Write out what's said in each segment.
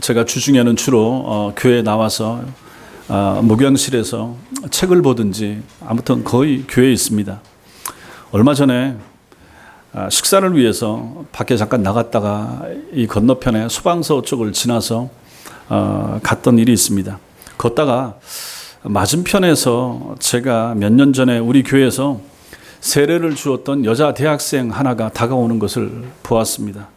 제가 주중에는 주로 교회에 나와서 목양실에서 책을 보든지 아무튼 거의 교회에 있습니다. 얼마 전에 식사를 위해서 밖에 잠깐 나갔다가 이 건너편에 소방서 쪽을 지나서 갔던 일이 있습니다. 걷다가 맞은편에서 제가 몇 년 전에 우리 교회에서 세례를 주었던 여자 대학생 하나가 다가오는 것을 보았습니다.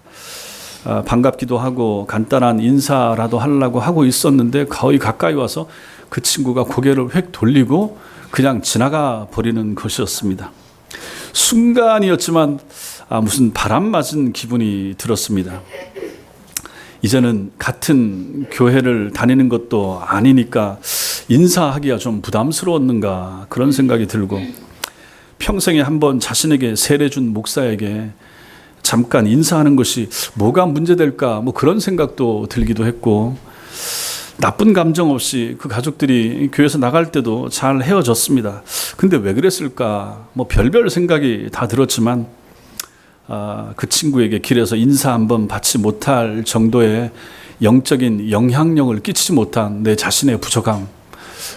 반갑기도 하고 간단한 인사라도 하려고 하고 있었는데 거의 가까이 와서 그 친구가 고개를 획 돌리고 그냥 지나가 버리는 것이었습니다. 순간이었지만 무슨 바람 맞은 기분이 들었습니다. 이제는 같은 교회를 다니는 것도 아니니까 인사하기가 좀 부담스러웠는가 그런 생각이 들고, 평생에 한번 자신에게 세례 준 목사에게 잠깐 인사하는 것이 뭐가 문제될까 뭐 그런 생각도 들기도 했고, 나쁜 감정 없이 그 가족들이 교회에서 나갈 때도 잘 헤어졌습니다. 근데 왜 그랬을까 뭐 별별 생각이 다 들었지만 그 친구에게 길에서 인사 한번 받지 못할 정도의 영적인 영향력을 끼치지 못한 내 자신의 부족함,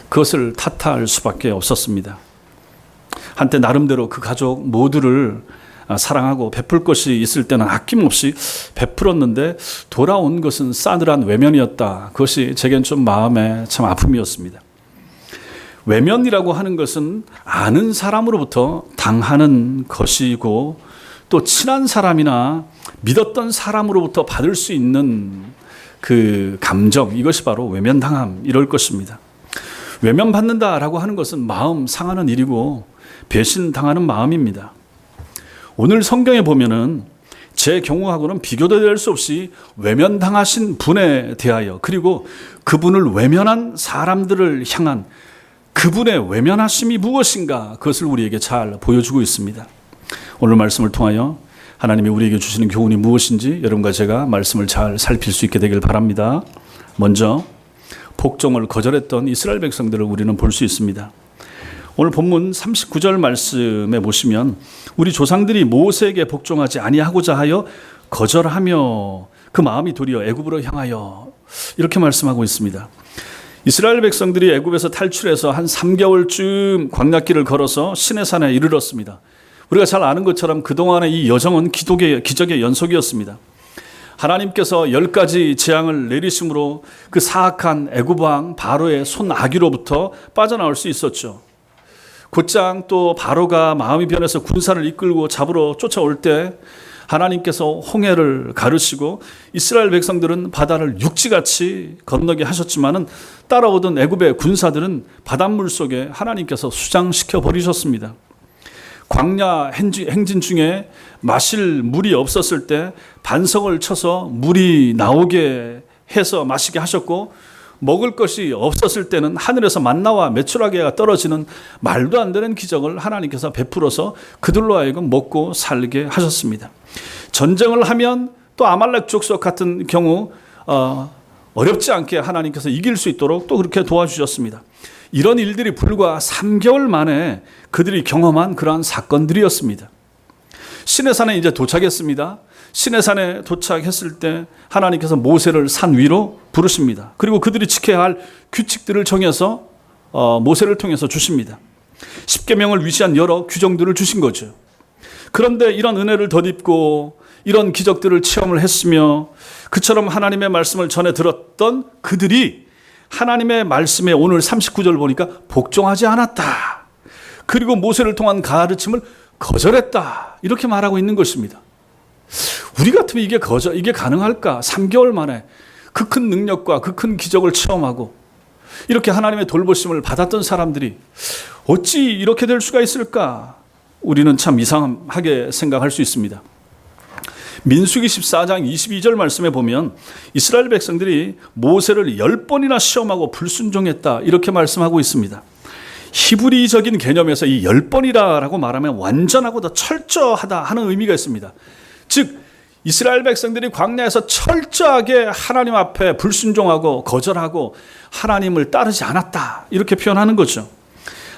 그것을 탓할 수밖에 없었습니다. 한때 나름대로 그 가족 모두를 사랑하고 베풀 것이 있을 때는 아낌없이 베풀었는데 돌아온 것은 싸늘한 외면이었다. 그것이 제겐 좀 마음에 참 아픔이었습니다. 외면이라고 하는 것은 아는 사람으로부터 당하는 것이고, 또 친한 사람이나 믿었던 사람으로부터 받을 수 있는 그 감정, 이것이 바로 외면당함 이럴 것입니다. 외면받는다라고 하는 것은 마음 상하는 일이고 배신당하는 마음입니다. 오늘 성경에 보면은 제 경우하고는 비교도 될 수 없이 외면당하신 분에 대하여, 그리고 그분을 외면한 사람들을 향한 그분의 외면하심이 무엇인가, 그것을 우리에게 잘 보여주고 있습니다. 오늘 말씀을 통하여 하나님이 우리에게 주시는 교훈이 무엇인지 여러분과 제가 말씀을 잘 살필 수 있게 되길 바랍니다. 먼저 복종을 거절했던 이스라엘 백성들을 우리는 볼 수 있습니다. 오늘 본문 39절 말씀에 보시면 우리 조상들이 모세에게 복종하지 아니하고자 하여 거절하며 그 마음이 도리어 애굽으로 향하여, 이렇게 말씀하고 있습니다. 이스라엘 백성들이 애굽에서 탈출해서 한 3개월쯤 광야길을 걸어서 시내산에 이르렀습니다. 우리가 잘 아는 것처럼 그동안의 이 여정은 기적의 연속이었습니다. 하나님께서 10가지 재앙을 내리심으로 그 사악한 애굽 왕 바로의 손아귀로부터 빠져나올 수 있었죠. 곧장 또 바로가 마음이 변해서 군사를 이끌고 잡으러 쫓아올 때 하나님께서 홍해를 가르시고 이스라엘 백성들은 바다를 육지같이 건너게 하셨지만은 따라오던 애굽의 군사들은 바닷물 속에 하나님께서 수장시켜 버리셨습니다. 광야 행진 중에 마실 물이 없었을 때 반석을 쳐서 물이 나오게 해서 마시게 하셨고, 먹을 것이 없었을 때는 하늘에서 만나와 메추라기가 떨어지는 말도 안 되는 기적을 하나님께서 베풀어서 그들로 하여금 먹고 살게 하셨습니다. 전쟁을 하면 또 아말렉 족속 같은 경우 어렵지 않게 하나님께서 이길 수 있도록 또 그렇게 도와주셨습니다. 이런 일들이 불과 3개월 만에 그들이 경험한 그러한 사건들이었습니다. 시내산에 이제 도착했습니다. 시내산에 도착했을 때 하나님께서 모세를 산 위로 부르십니다. 그리고 그들이 지켜야 할 규칙들을 정해서 모세를 통해서 주십니다. 십계명을 위시한 여러 규정들을 주신 거죠. 그런데 이런 은혜를 덧입고 이런 기적들을 체험을 했으며 그처럼 하나님의 말씀을 전해 들었던 그들이 하나님의 말씀에 오늘 39절 보니까 복종하지 않았다. 그리고 모세를 통한 가르침을 거절했다. 이렇게 말하고 있는 것입니다. 우리 같으면 이게 가능할까? 3개월 만에 그 큰 능력과 그 큰 기적을 체험하고 이렇게 하나님의 돌보심을 받았던 사람들이 어찌 이렇게 될 수가 있을까? 우리는 참 이상하게 생각할 수 있습니다. 민수기 14장 22절 말씀에 보면 이스라엘 백성들이 모세를 10번이나 시험하고 불순종했다, 이렇게 말씀하고 있습니다. 히브리적인 개념에서 이 10번이라고 말하면 완전하고 더 철저하다 하는 의미가 있습니다. 즉 이스라엘 백성들이 광야에서 철저하게 하나님 앞에 불순종하고 거절하고 하나님을 따르지 않았다, 이렇게 표현하는 거죠.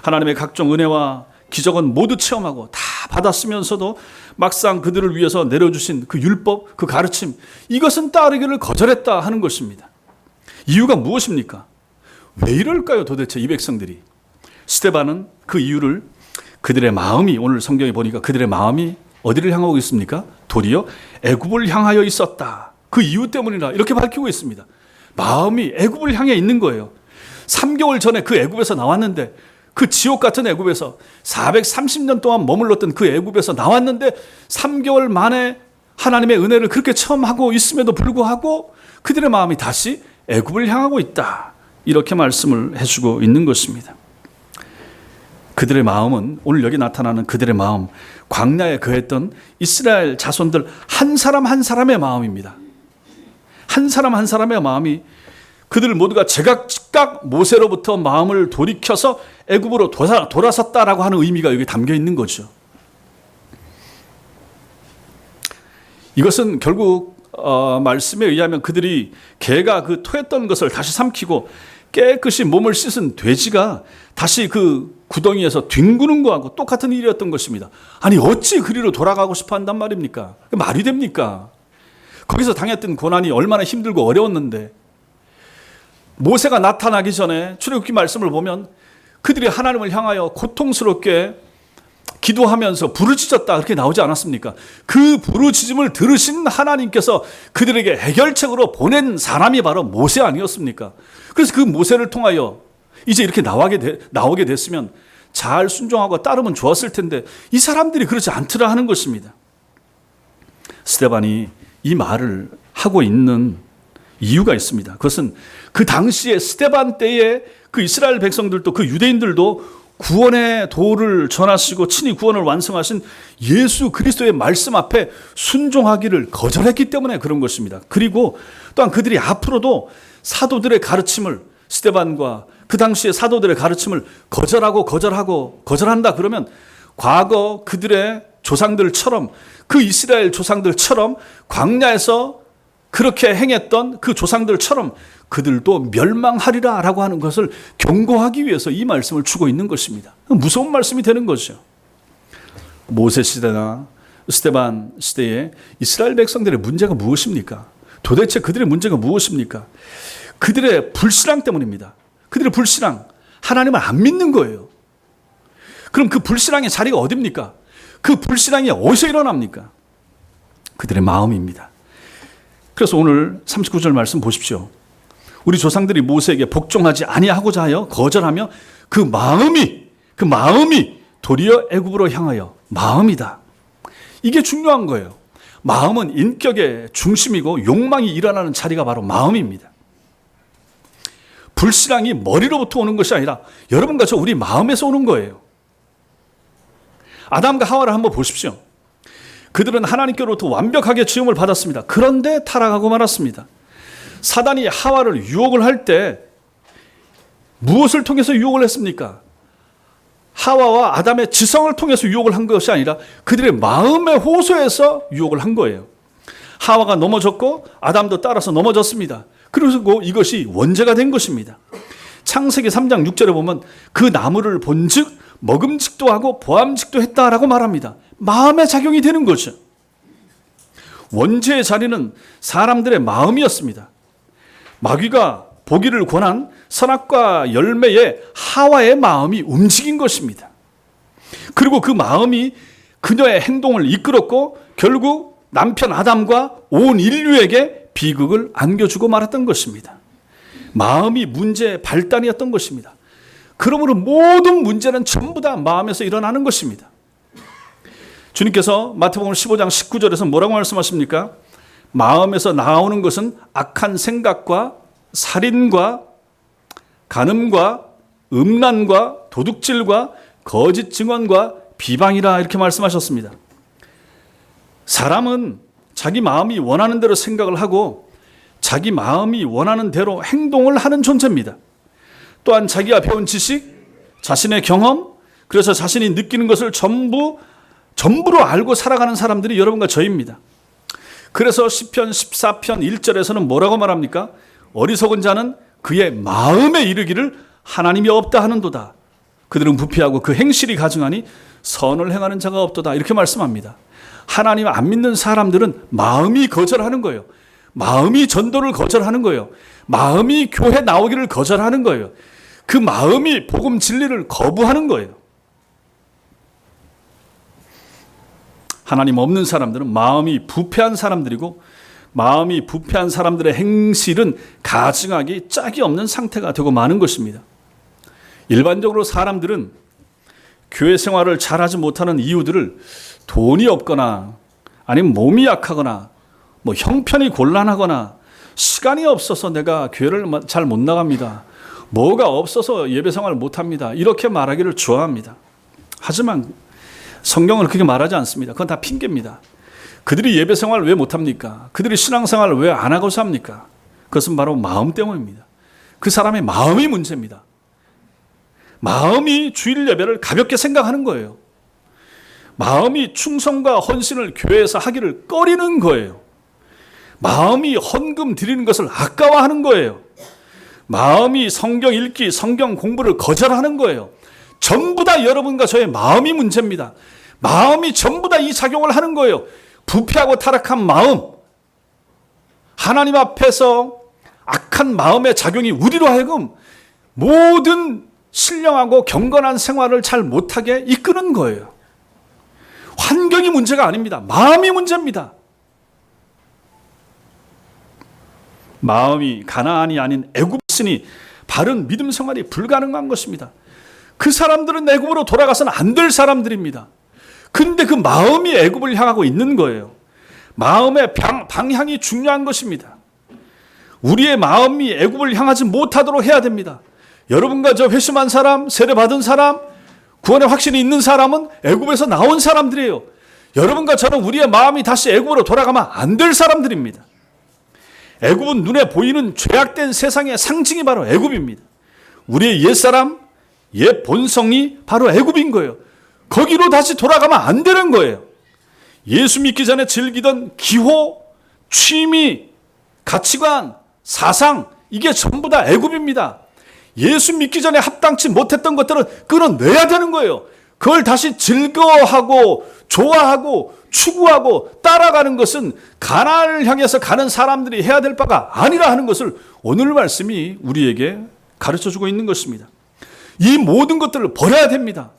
하나님의 각종 은혜와 기적은 모두 체험하고 다 받았으면서도 막상 그들을 위해서 내려주신 그 율법, 그 가르침, 이것은 따르기를 거절했다 하는 것입니다. 이유가 무엇입니까? 왜 이럴까요, 도대체 이 백성들이? 스데반은 그 이유를 그들의 마음이, 오늘 성경에 보니까 그들의 마음이 어디를 향하고 있습니까? 도리어 애굽을 향하여 있었다. 그 이유 때문이라 이렇게 밝히고 있습니다. 마음이 애굽을 향해 있는 거예요. 3개월 전에 그 애굽에서 나왔는데, 그 지옥 같은 애굽에서 430년 동안 머물렀던 그 애굽에서 나왔는데 3개월 만에 하나님의 은혜를 그렇게 체험하고 있음에도 불구하고 그들의 마음이 다시 애굽을 향하고 있다. 이렇게 말씀을 해주고 있는 것입니다. 그들의 마음은, 오늘 여기 나타나는 그들의 마음, 광야에 거했던 이스라엘 자손들 한 사람 한 사람의 마음입니다. 한 사람 한 사람의 마음이 그들 모두가 제각각 모세로부터 마음을 돌이켜서 애굽으로 돌아섰다라고 하는 의미가 여기 담겨 있는 거죠. 이것은 결국 말씀에 의하면 그들이 개가 그 토했던 것을 다시 삼키고 깨끗이 몸을 씻은 돼지가 다시 그 구덩이에서 뒹구는 거하고 똑같은 일이었던 것입니다. 아니 어찌 그리로 돌아가고 싶어 한단 말입니까? 말이 됩니까? 거기서 당했던 고난이 얼마나 힘들고 어려웠는데, 모세가 나타나기 전에 출애굽기 말씀을 보면 그들이 하나님을 향하여 고통스럽게 기도하면서 부르짖었다 그렇게 나오지 않았습니까? 그 부르짖음을 들으신 하나님께서 그들에게 해결책으로 보낸 사람이 바로 모세 아니었습니까? 그래서 그 모세를 통하여 이제 이렇게 나오게 됐으면 잘 순종하고 따르면 좋았을 텐데 이 사람들이 그렇지 않더라 하는 것입니다. 스데반이 이 말을 하고 있는 이유가 있습니다. 그것은 그 당시에 스데반 때에 그 이스라엘 백성들도 그 유대인들도 구원의 도를 전하시고 친히 구원을 완성하신 예수 그리스도의 말씀 앞에 순종하기를 거절했기 때문에 그런 것입니다. 그리고 또한 그들이 앞으로도 사도들의 가르침을, 스데반과 그 당시의 사도들의 가르침을 거절한다 그러면 과거 그들의 조상들처럼, 그 이스라엘 조상들처럼 광야에서 그렇게 행했던 그 조상들처럼 그들도 멸망하리라 라고 하는 것을 경고하기 위해서 이 말씀을 주고 있는 것입니다. 무서운 말씀이 되는 거죠. 모세 시대나 스데반 시대에 이스라엘 백성들의 문제가 무엇입니까? 도대체 그들의 문제가 무엇입니까? 그들의 불신앙 때문입니다. 그들의 불신앙, 하나님을 안 믿는 거예요. 그럼 그 불신앙의 자리가 어디입니까? 그 불신앙이 어디서 일어납니까? 그들의 마음입니다. 그래서 오늘 39절 말씀 보십시오. 우리 조상들이 모세에게 복종하지 아니하고자 하여 거절하며 그 마음이 도리어 애굽으로 향하여, 마음이다. 이게 중요한 거예요. 마음은 인격의 중심이고 욕망이 일어나는 자리가 바로 마음입니다. 불신앙이 머리로부터 오는 것이 아니라 여러분과 저 우리 마음에서 오는 거예요. 아담과 하와를 한번 보십시오. 그들은 하나님께로부터 완벽하게 지음을 받았습니다. 그런데 타락하고 말았습니다. 사단이 하와를 유혹을 할 때 무엇을 통해서 유혹을 했습니까? 하와와 아담의 지성을 통해서 유혹을 한 것이 아니라 그들의 마음의 호소에서 유혹을 한 거예요. 하와가 넘어졌고 아담도 따라서 넘어졌습니다. 그리고 이것이 원죄가 된 것입니다. 창세기 3장 6절에 보면 그 나무를 본즉 먹음직도 하고 보암직도 했다라고 말합니다. 마음의 작용이 되는 거죠. 원죄의 자리는 사람들의 마음이었습니다. 마귀가 보기를 권한 선악과 열매에 하와의 마음이 움직인 것입니다. 그리고 그 마음이 그녀의 행동을 이끌었고 결국 남편 아담과 온 인류에게 비극을 안겨주고 말았던 것입니다. 마음이 문제의 발단이었던 것입니다. 그러므로 모든 문제는 전부 다 마음에서 일어나는 것입니다. 주님께서 마태복음 15장 19절에서 뭐라고 말씀하십니까? 마음에서 나오는 것은 악한 생각과 살인과 간음과 음란과 도둑질과 거짓 증언과 비방이라 이렇게 말씀하셨습니다. 사람은 자기 마음이 원하는 대로 생각을 하고 자기 마음이 원하는 대로 행동을 하는 존재입니다. 또한 자기가 배운 지식, 자신의 경험, 그래서 자신이 느끼는 것을 전부로 알고 살아가는 사람들이 여러분과 저입니다. 그래서 시편 14편 1절에서는 뭐라고 말합니까? 어리석은 자는 그의 마음에 이르기를 하나님이 없다 하는도다. 그들은 부패하고 그 행실이 가증하니 선을 행하는 자가 없도다. 이렇게 말씀합니다. 하나님 안 믿는 사람들은 마음이 거절하는 거예요. 마음이 전도를 거절하는 거예요. 마음이 교회 나오기를 거절하는 거예요. 그 마음이 복음 진리를 거부하는 거예요. 하나님 없는 사람들은 마음이 부패한 사람들이고, 마음이 부패한 사람들의 행실은 가증하기 짝이 없는 상태가 되고 마는 것입니다. 일반적으로 사람들은 교회 생활을 잘하지 못하는 이유들을 돈이 없거나, 아니면 몸이 약하거나, 형편이 곤란하거나, 시간이 없어서 내가 교회를 잘 못 나갑니다, 뭐가 없어서 예배 생활을 못합니다, 이렇게 말하기를 좋아합니다. 하지만 성경은 그렇게 말하지 않습니다. 그건 다 핑계입니다. 그들이 예배 생활을 왜 못합니까? 그들이 신앙생활을 왜 안 하고서 합니까? 그것은 바로 마음 때문입니다. 그 사람의 마음이 문제입니다. 마음이 주일 예배를 가볍게 생각하는 거예요. 마음이 충성과 헌신을 교회에서 하기를 꺼리는 거예요. 마음이 헌금 드리는 것을 아까워하는 거예요. 마음이 성경 읽기, 성경 공부를 거절하는 거예요. 전부 다 여러분과 저의 마음이 문제입니다. 마음이 전부 다 이 작용을 하는 거예요. 부패하고 타락한 마음, 하나님 앞에서 악한 마음의 작용이 우리로 하여금 모든 신령하고 경건한 생활을 잘 못하게 이끄는 거예요. 환경이 문제가 아닙니다. 마음이 문제입니다. 마음이 가나안이 아닌 애굽이니 바른 믿음 생활이 불가능한 것입니다. 그 사람들은 애굽으로 돌아가서는 안 될 사람들입니다. 근데 그 마음이 애굽을 향하고 있는 거예요. 마음의 방향이 중요한 것입니다. 우리의 마음이 애굽을 향하지 못하도록 해야 됩니다. 여러분과 저 회심한 사람, 세례받은 사람, 구원의 확신이 있는 사람은 애굽에서 나온 사람들이에요. 여러분과 저는 우리의 마음이 다시 애굽으로 돌아가면 안 될 사람들입니다. 애굽은 눈에 보이는 죄악된 세상의 상징이 바로 애굽입니다. 우리의 옛사람, 옛 본성이 바로 애굽인 거예요. 거기로 다시 돌아가면 안 되는 거예요. 예수 믿기 전에 즐기던 기호, 취미, 가치관, 사상, 이게 전부 다 애굽입니다. 예수 믿기 전에 합당치 못했던 것들은 끊어내야 되는 거예요. 그걸 다시 즐거워하고 좋아하고 추구하고 따라가는 것은 가나안을 향해서 가는 사람들이 해야 될 바가 아니라 하는 것을 오늘 말씀이 우리에게 가르쳐주고 있는 것입니다. 이 모든 것들을 버려야 됩니다.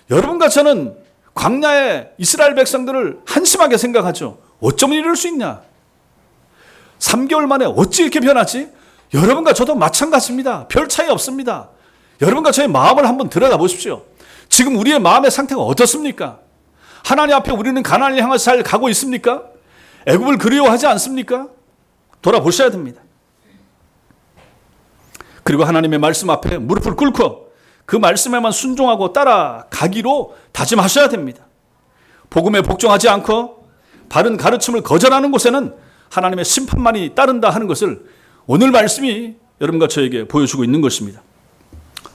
여러분과 저는 광야의 이스라엘 백성들을 한심하게 생각하죠. 어쩌면 이럴 수 있냐? 3개월 만에 어찌 이렇게 변하지? 여러분과 저도 마찬가지입니다. 별 차이 없습니다. 여러분과 저의 마음을 한번 들여다 보십시오. 지금 우리의 마음의 상태가 어떻습니까? 하나님 앞에 우리는 가나안을 향해서 잘 가고 있습니까? 애굽을 그리워하지 않습니까? 돌아보셔야 됩니다. 그리고 하나님의 말씀 앞에 무릎을 꿇고 그 말씀에만 순종하고 따라가기로 다짐하셔야 됩니다. 복음에 복종하지 않고 바른 가르침을 거절하는 곳에는 하나님의 심판만이 따른다 하는 것을 오늘 말씀이 여러분과 저에게 보여주고 있는 것입니다.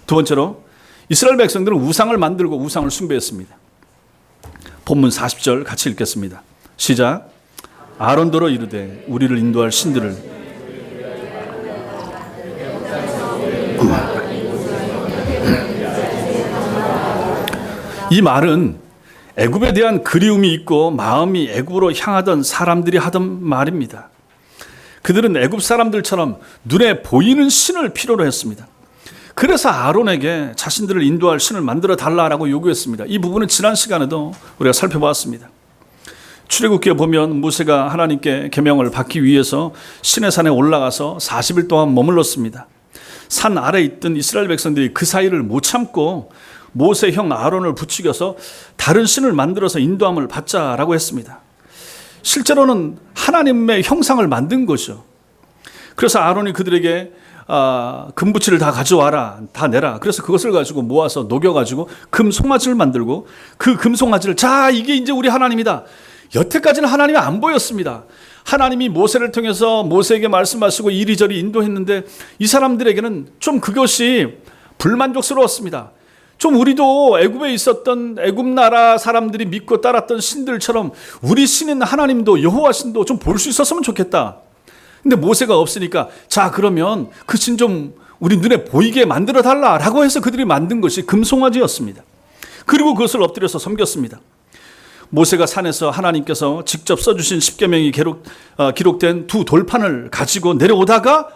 두 번째로 이스라엘 백성들은 우상을 만들고 우상을 숭배했습니다. 본문 40절 같이 읽겠습니다. 시작. 아론더러 이르되 우리를 인도할 신들을 이 말은 애굽에 대한 그리움이 있고 마음이 애굽으로 향하던 사람들이 하던 말입니다. 그들은 애굽 사람들처럼 눈에 보이는 신을 필요로 했습니다. 그래서 아론에게 자신들을 인도할 신을 만들어 달라고 요구했습니다. 이 부분은 지난 시간에도 우리가 살펴보았습니다. 출애굽기에 보면 모세가 하나님께 계명을 받기 위해서 시내산에 올라가서 40일 동안 머물렀습니다. 산 아래에 있던 이스라엘 백성들이 그 사이를 못 참고 모세 형 아론을 부추겨서 다른 신을 만들어서 인도함을 받자라고 했습니다. 실제로는 하나님의 형상을 만든 거죠. 그래서 아론이 그들에게 금부치를 다 가져와라, 다 내라. 그래서 그것을 가지고 모아서 녹여가지고 금 송아지를 만들고 그 금 송아지를 자 이게 이제 우리 하나님이다. 여태까지는 하나님이 안 보였습니다. 하나님이 모세를 통해서 모세에게 말씀하시고 이리저리 인도했는데 이 사람들에게는 좀 그것이 불만족스러웠습니다. 좀 우리도 애굽에 있었던 애굽 나라 사람들이 믿고 따랐던 신들처럼 우리 신인 하나님도 여호와 신도 좀 볼 수 있었으면 좋겠다. 근데 모세가 없으니까 자 그러면 그 신 좀 우리 눈에 보이게 만들어 달라라고 해서 그들이 만든 것이 금송아지였습니다. 그리고 그것을 엎드려서 섬겼습니다. 모세가 산에서 하나님께서 직접 써주신 십계명이 기록된 두 돌판을 가지고 내려오다가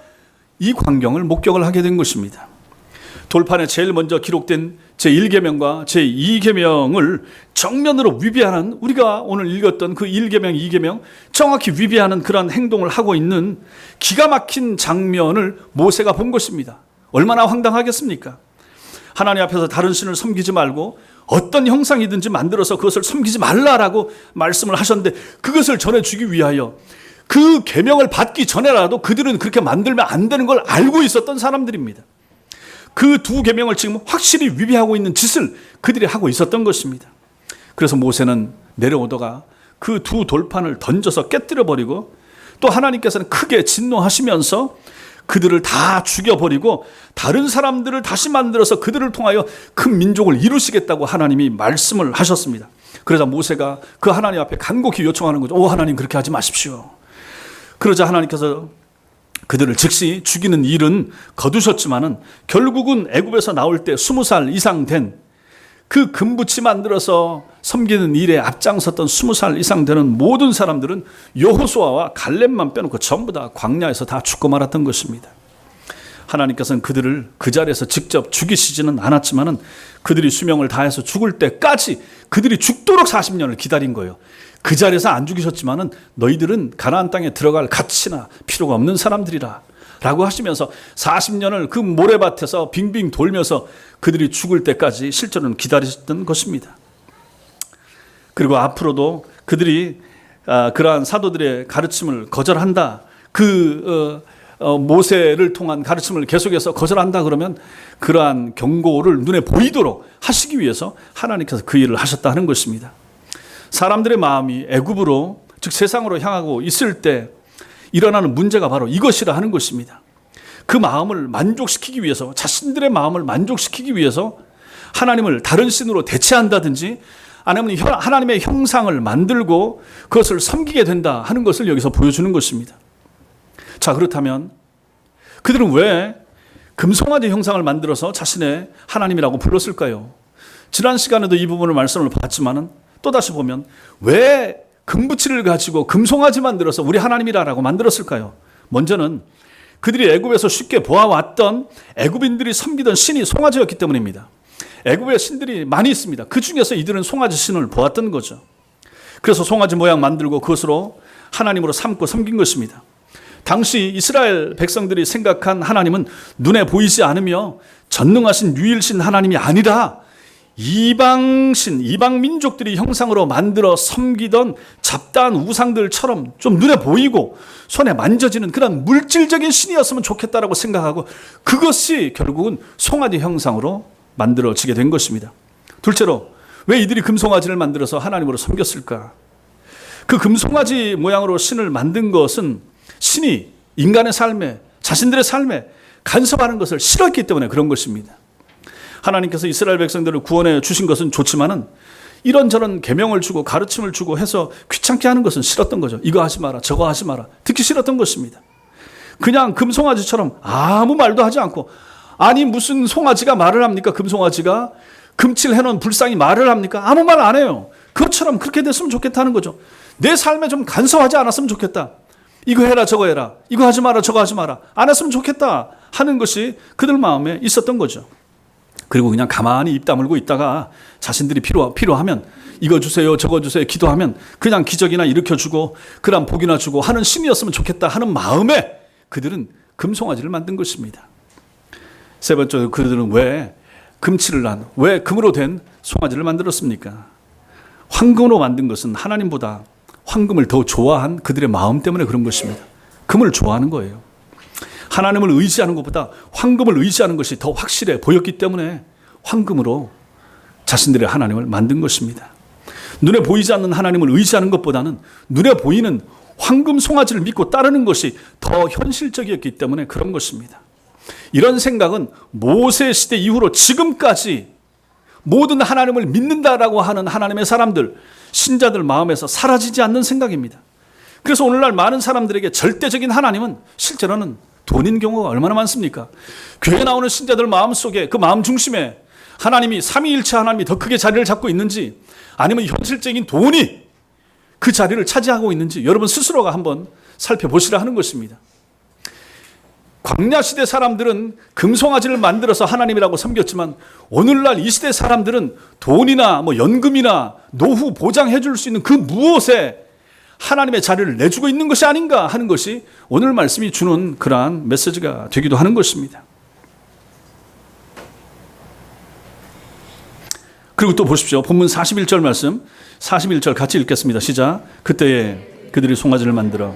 이 광경을 목격을 하게 된 것입니다. 돌판에 제일 먼저 기록된 제1계명과 제2계명을 정면으로 위배하는, 우리가 오늘 읽었던 그 1계명, 2계명 정확히 위배하는 그런 행동을 하고 있는 기가 막힌 장면을 모세가 본 것입니다. 얼마나 황당하겠습니까? 하나님 앞에서 다른 신을 섬기지 말고 어떤 형상이든지 만들어서 그것을 섬기지 말라라고 말씀을 하셨는데, 그것을 전해주기 위하여 그 계명을 받기 전에라도 그들은 그렇게 만들면 안 되는 걸 알고 있었던 사람들입니다. 그 두 계명을 지금 확실히 위배하고 있는 짓을 그들이 하고 있었던 것입니다. 그래서 모세는 내려오다가 그 두 돌판을 던져서 깨뜨려 버리고, 또 하나님께서는 크게 진노하시면서 그들을 다 죽여버리고 다른 사람들을 다시 만들어서 그들을 통하여 큰 민족을 이루시겠다고 하나님이 말씀을 하셨습니다. 그러자 모세가 그 하나님 앞에 간곡히 요청하는 거죠. 오 하나님, 그렇게 하지 마십시오. 그러자 하나님께서 그들을 즉시 죽이는 일은 거두셨지만은 결국은 애굽에서 나올 때 20살 이상 된, 그 금붙이 만들어서 섬기는 일에 앞장섰던 20살 이상 되는 모든 사람들은 여호수아와 갈렙만 빼놓고 전부 다 광야에서 다 죽고 말았던 것입니다. 하나님께서는 그들을 그 자리에서 직접 죽이시지는 않았지만은 그들이 수명을 다해서 죽을 때까지 그들이 죽도록 40년을 기다린 거예요. 그 자리에서 안 죽이셨지만은 너희들은 가나안 땅에 들어갈 가치나 필요가 없는 사람들이라 라고 하시면서 40년을 그 모래밭에서 빙빙 돌면서 그들이 죽을 때까지 실제로는 기다리셨던 것입니다. 그리고 앞으로도 그들이 그러한 사도들의 가르침을 거절한다, 모세를 통한 가르침을 계속해서 거절한다 그러면 그러한 경고를 눈에 보이도록 하시기 위해서 하나님께서 그 일을 하셨다 하는 것입니다. 사람들의 마음이 애굽으로, 즉 세상으로 향하고 있을 때 일어나는 문제가 바로 이것이라 하는 것입니다. 그 마음을 만족시키기 위해서, 자신들의 마음을 만족시키기 위해서 하나님을 다른 신으로 대체한다든지 아니면 하나님의 형상을 만들고 그것을 섬기게 된다 하는 것을 여기서 보여주는 것입니다. 자, 그렇다면 그들은 왜 금송아지 형상을 만들어서 자신의 하나님이라고 불렀을까요? 지난 시간에도 이 부분을 말씀을 봤지만은 또다시 보면 왜 금붙이를 가지고 금송아지 만들어서 우리 하나님이라고 만들었을까요? 먼저는 그들이 애굽에서 쉽게 보아왔던 애굽인들이 섬기던 신이 송아지였기 때문입니다. 애굽에 신들이 많이 있습니다. 그 중에서 이들은 송아지 신을 보았던 거죠. 그래서 송아지 모양 만들고 그것으로 하나님으로 삼고 섬긴 것입니다. 당시 이스라엘 백성들이 생각한 하나님은 눈에 보이지 않으며 전능하신 유일신 하나님이 아니라 이방신, 이방 민족들이 형상으로 만들어 섬기던 잡다한 우상들처럼 좀 눈에 보이고 손에 만져지는 그런 물질적인 신이었으면 좋겠다라고 생각하고 그것이 결국은 송아지 형상으로 만들어지게 된 것입니다. 둘째로, 왜 이들이 금송아지를 만들어서 하나님으로 섬겼을까? 그 금송아지 모양으로 신을 만든 것은 신이 인간의 삶에, 자신들의 삶에 간섭하는 것을 싫어했기 때문에 그런 것입니다. 하나님께서 이스라엘 백성들을 구원해 주신 것은 좋지만은 이런저런 계명을 주고 가르침을 주고 해서 귀찮게 하는 것은 싫었던 거죠. 이거 하지 마라, 저거 하지 마라. 듣기 싫었던 것입니다. 그냥 금송아지처럼 아무 말도 하지 않고, 아니 무슨 송아지가 말을 합니까? 금송아지가 금칠해놓은 불상이 말을 합니까? 아무 말 안 해요. 그것처럼 그렇게 됐으면 좋겠다는 거죠. 내 삶에 좀 간섭하지 않았으면 좋겠다. 이거 해라 저거 해라, 이거 하지 마라 저거 하지 마라, 안 했으면 좋겠다 하는 것이 그들 마음에 있었던 거죠. 그리고 그냥 가만히 입 다물고 있다가 자신들이 필요하면 이거 주세요 저거 주세요 기도하면 그냥 기적이나 일으켜주고 그런 복이나 주고 하는 신이었으면 좋겠다 하는 마음에 그들은 금송아지를 만든 것입니다. 세 번째로, 그들은 왜 왜 금으로 된 송아지를 만들었습니까? 황금으로 만든 것은 하나님보다 황금을 더 좋아한 그들의 마음 때문에 그런 것입니다. 금을 좋아하는 거예요. 하나님을 의지하는 것보다 황금을 의지하는 것이 더 확실해 보였기 때문에 황금으로 자신들의 하나님을 만든 것입니다. 눈에 보이지 않는 하나님을 의지하는 것보다는 눈에 보이는 황금 송아지를 믿고 따르는 것이 더 현실적이었기 때문에 그런 것입니다. 이런 생각은 모세 시대 이후로 지금까지 모든 하나님을 믿는다라고 하는 하나님의 사람들, 신자들 마음에서 사라지지 않는 생각입니다. 그래서 오늘날 많은 사람들에게 절대적인 하나님은 실제로는 돈인 경우가 얼마나 많습니까? 교회 나오는 신자들 마음속에, 그 마음 중심에 하나님이 삼위일체 하나님이 더 크게 자리를 잡고 있는지 아니면 현실적인 돈이 그 자리를 차지하고 있는지 여러분 스스로가 한번 살펴보시라 하는 것입니다. 광야 시대 사람들은 금송아지를 만들어서 하나님이라고 섬겼지만 오늘날 이 시대 사람들은 돈이나 연금이나 노후 보장해 줄 수 있는 그 무엇에 하나님의 자리를 내주고 있는 것이 아닌가 하는 것이 오늘 말씀이 주는 그러한 메시지가 되기도 하는 것입니다. 그리고 또 보십시오. 본문 41절 말씀 41절 같이 읽겠습니다. 시작. 그때에 그들이 송아지를 만들어